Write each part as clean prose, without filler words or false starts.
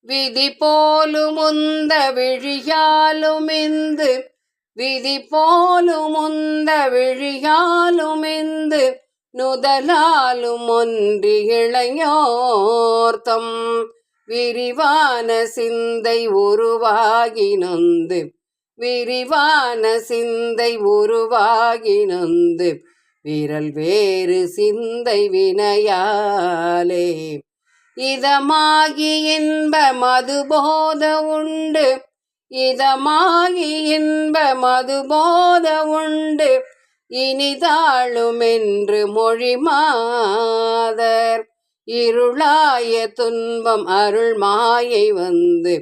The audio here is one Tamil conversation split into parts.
விதி போலுமுந்த விழியாலுமிந்து விதி போலுமுந்த விழியாலுமிந்து நுதலாலும் ஒன்றி இளையோர்த்தம் விரிவான சிந்தை உருவாகி நொந்து விரிவான சிந்தை உருவாகி நொந்து விரல் வேறு சிந்தை வினையாலே இதமாகி இன்ப மதுபோத உண்டு இதமாகி இன்ப மதுபோத உண்டு இனிதாளுமென்று மொழி மாதர் இருளாய துன்பம் அருள் மாயை வந்து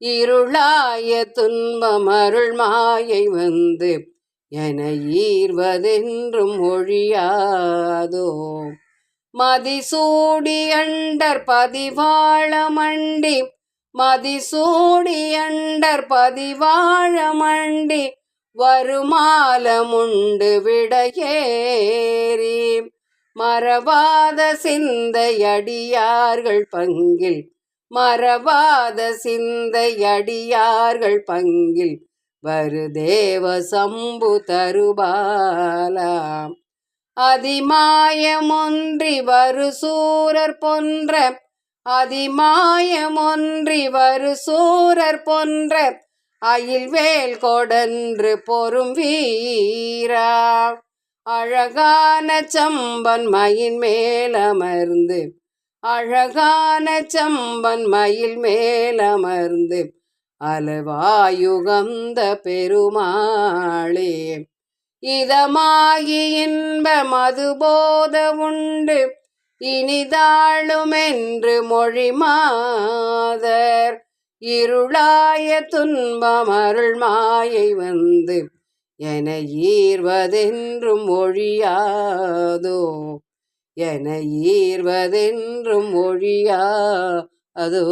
இருளாய துன்பம் அருள் மாயை வந்து என ஈர்வதென்றும் ஒழியாதோ மதிசூடி அண்டர் பதிவாழ மண்டி மதிசூடி அண்டர் பதிவாழ மண்டி வருமாலமுண்டு விடையேறி மறவாத சிந்தையடியார்கள் பங்கில் மறவாத சிந்தையடியார்கள் பங்கில் வருதேவ சம்பு தருபாலாம் அதிமாயமொன்றி வருசூரர் பொன்ற அதிமாயமொன்றி வருசூரர் பொன்ற அயில்வேல் கொடன்று பொறும் வீரா அழகான சம்பன் மயின் மேலமர்ந்து அழகான சம்பன் மயில் மேலமர்ந்து அலவாயுகந்த பெருமாளே இதமாகி இன்ப மதுபோத உண்டு இனிதாளுமென்று மொழி மாதர் இருளாய துன்பம் அருள் மாயை வந்து என ஈர்வதென்றும் ஒழியாதோ என ஈர்வதென்றும் ஒழியாதோ